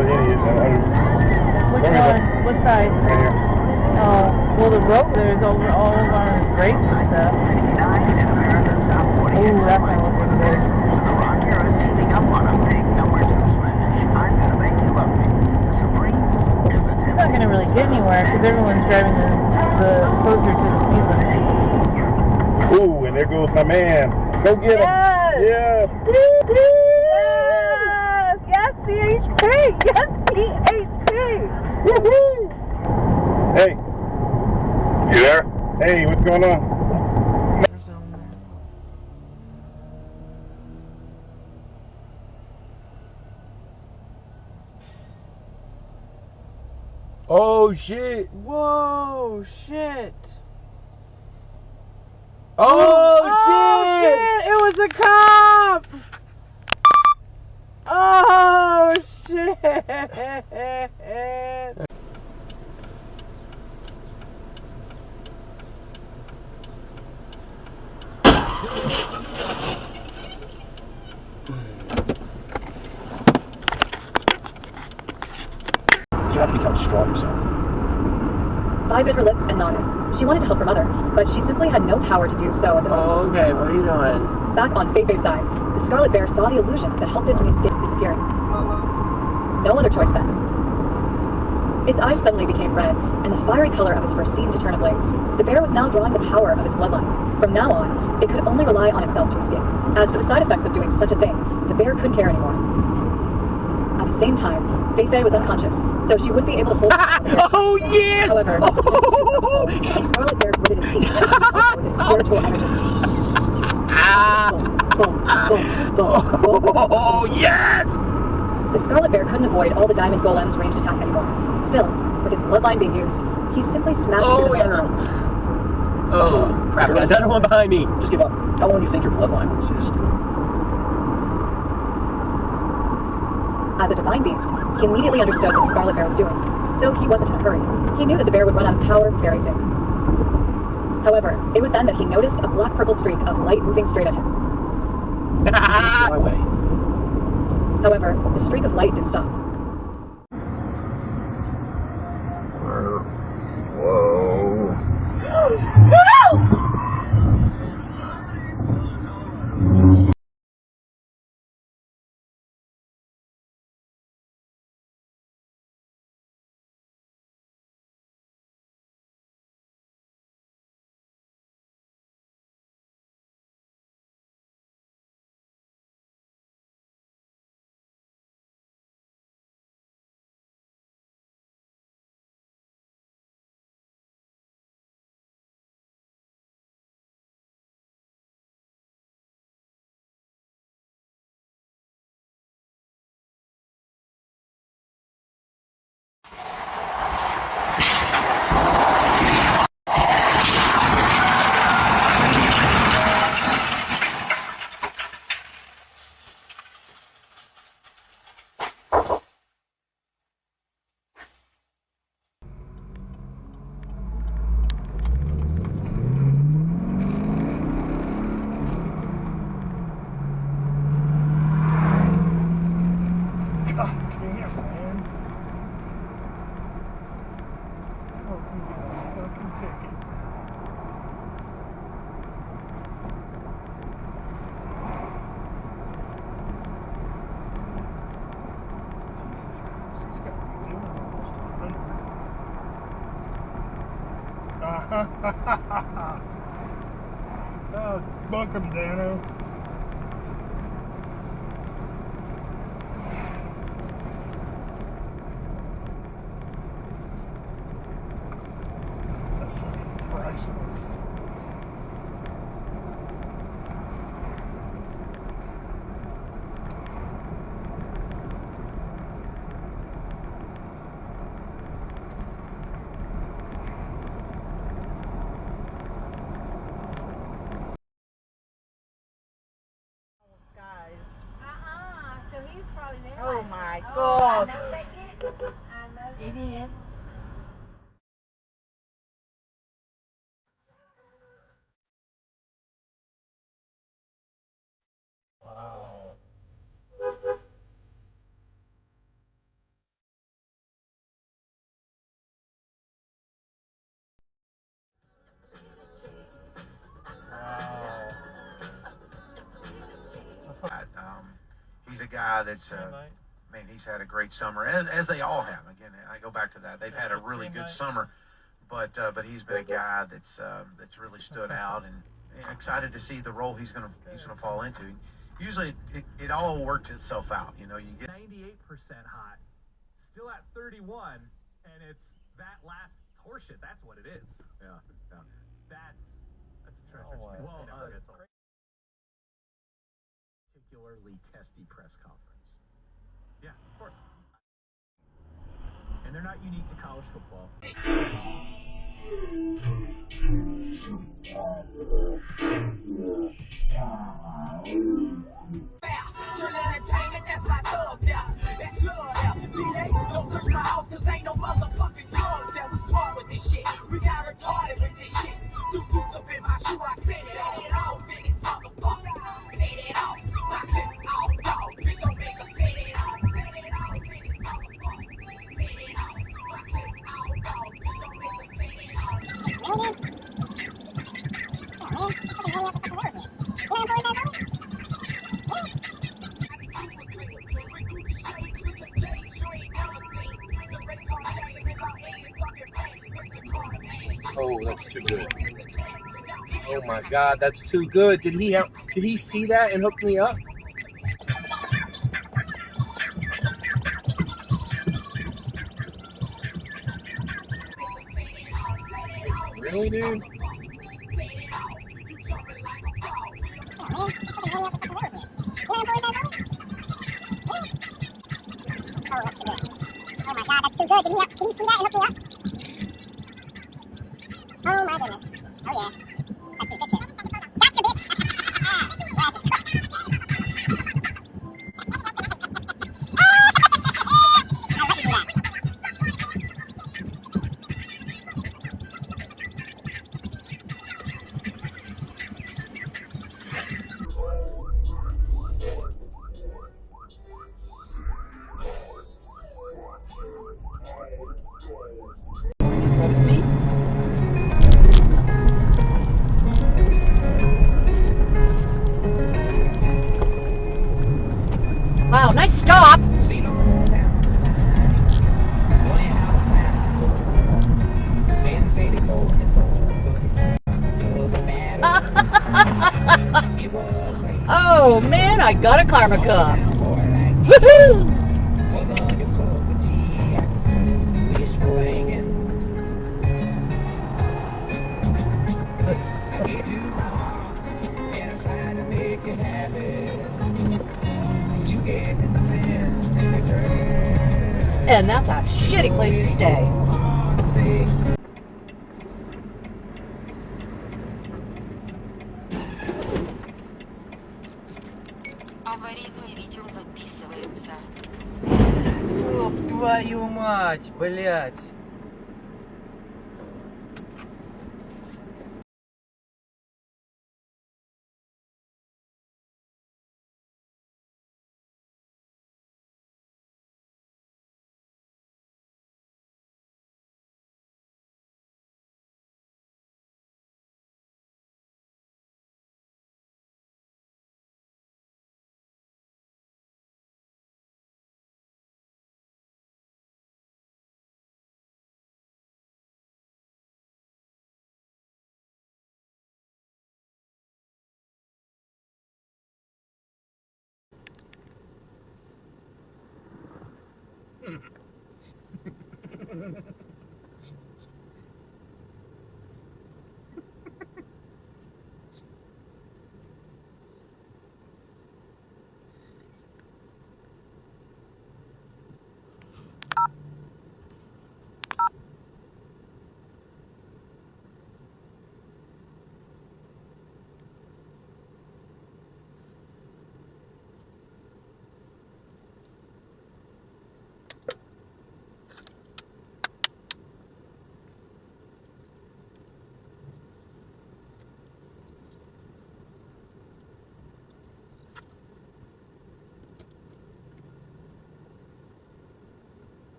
Which one? What side? Right here. Oh, well, the road there's all over on his brakes and stuff. Ooh, that's not looking good. It's not going to really get anywhere because everyone's driving the closer to the speed limit. Ooh, and there goes my man. Go get him. Yes! Yes. Yes! Yes, CHP! Yes, CHP! Woohoo! Hey. You there? Hey, what's going on? Oh shit! Whoa, shit! Oh, shit! It was a cop! Oh shit! You have to become strong yourself. Vi bit her lips and nodded. She wanted to help her mother, but she simply had no power to do so at the moment. Oh, okay, what are you doing? Back on Fei-Fei's side, the Scarlet Bear saw the illusion that helped it in disappearing. No other choice then. Its eyes suddenly became red, and the fiery color of his fur seemed to turn ablaze. The bear was now drawing the power of its bloodline. From now on, it could only rely on itself to escape. As for the side effects of doing such a thing, the bear couldn't care anymore. At the same time, Fei-Fei was unconscious, so she wouldn't be able to hold Oh, yes! However, the Scarlet Bear gritted his teeth and with its spiritual energy. Boom, boom, boom, boom, boom. Oh, yes! The Scarlet Bear couldn't avoid all the Diamond Golem's ranged attack anymore. Still, with its bloodline being used, he simply smashed through the barrier. Oh, crap, I got another one behind me. Just give up. How long do you think your bloodline will exist? As a divine beast, he immediately understood what the Scarlet Bear was doing, so he wasn't in a hurry. He knew that the bear would run out of power very soon. However, it was then that he noticed a black-purple streak of light moving straight at him. My way. However, the streak of light didn't stop. Whoa. God damn, man. Hope you get a fucking ticket. Jesus Christ, he's got to be doing almost 100. Oh, book him, Dano. That's fucking priceless. So he's probably there. Oh my god! I know. Idiot. Wow. he's a guy that's, man, he's had a great summer, as they all have. Again, I go back to that. They've had a really good summer, but he's been a guy that's really stood out, and excited to see the role he's gonna fall into. Usually, it all works itself out. You know, you get 98% hot, still at 31, and it's that last horseshit. That's what it is. yeah. That's a treasure. Well, that's all. Particularly testy press conference. Yeah, of course. And they're not unique to college football. Entertainment, that's my thug down. It's love out. Don't search my house, cause ain't no motherfucking drugs out. We smart with this shit. We got retarded with this shit. Do up in my shoe, I said it all. Biggest motherfucker. Set it off. My clip all dog. Bitch, don't make us set it off. Set it off. Biggest motherfucker. Set it off. My clip all dog. Bitch, don't make us set it Oh, that's too good. Oh my God, that's too good. Did he see that and hook me up? Really, dude? Oh my God, that's too good. Did he see that and hook me up? Oh my goodness. Oh yeah. That's some good shit. Gotcha, bitch! Grass is cooked. I'll let you do that. Wow, nice stop. Oh man, I got a karma cup. Woohoo! And that's a shitty place to stay. Аварийное видео записывается. Ёб твою мать, блядь.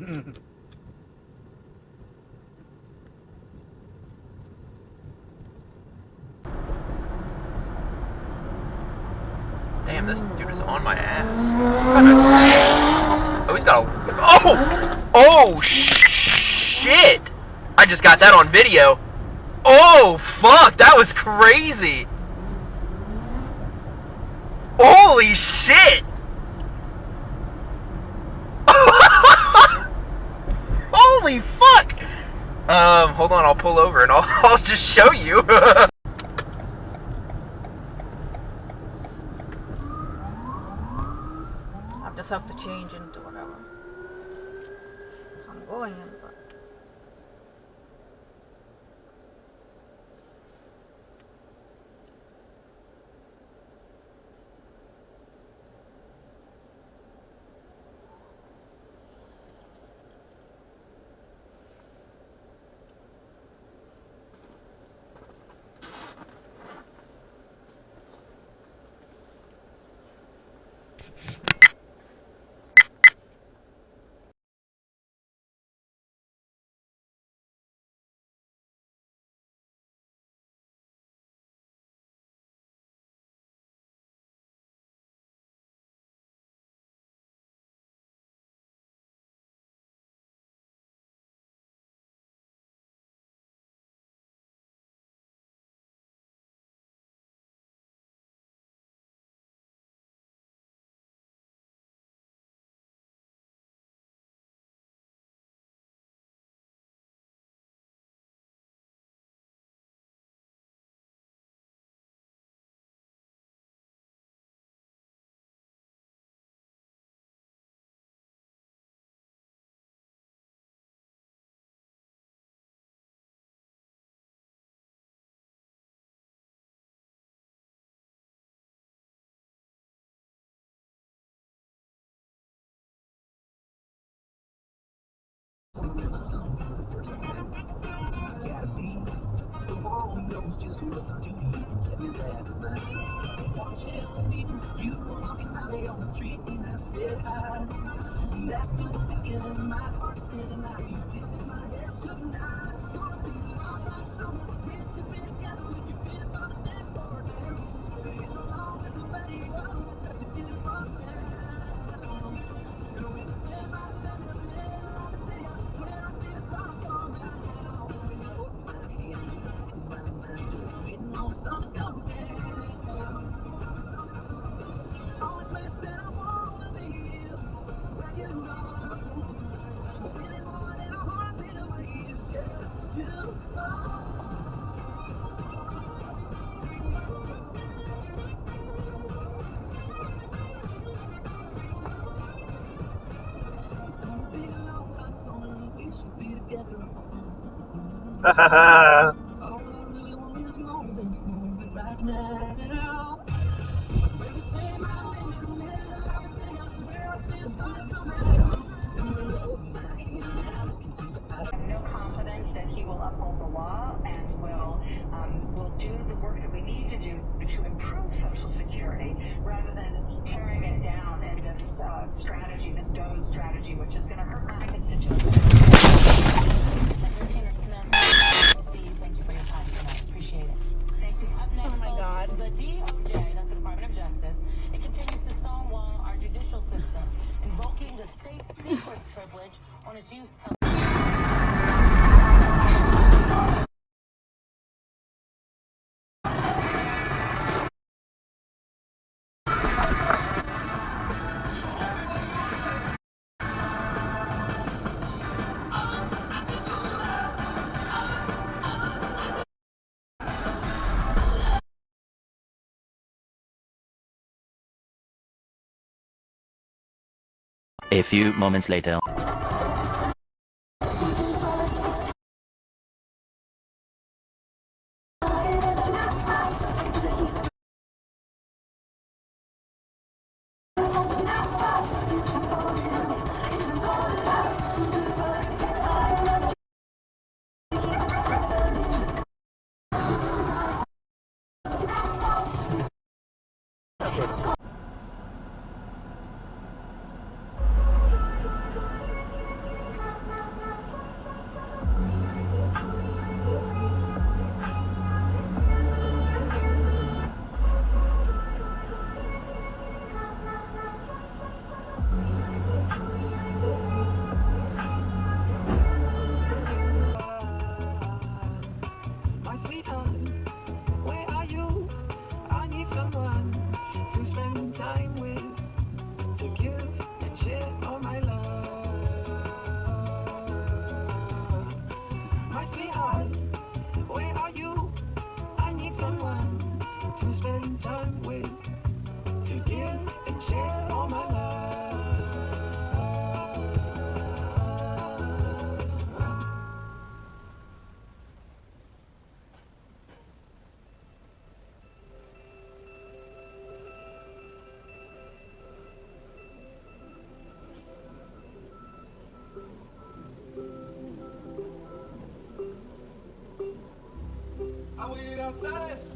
Damn, this dude is on my ass. Oh, he's got a... Oh! Oh, shit! I just got that on video. Oh, fuck! That was crazy! Holy shit! Holy fuck! Hold on, I'll pull over and I'll just show you. I just have to change into whatever I'm going in, but no confidence that he will uphold the law and will do the work that we need to do to improve Social Security rather than tearing it down in this strategy, this doze strategy, which is going to hurt my constituents. Senator Tina Smith, nice to see you. Thank you for your time tonight. Appreciate it. Thank you. Up next, folks, the DOJ, that's the Department of Justice, it continues to stonewall our judicial system, invoking the state secrets privilege on its use of A few moments later. outside.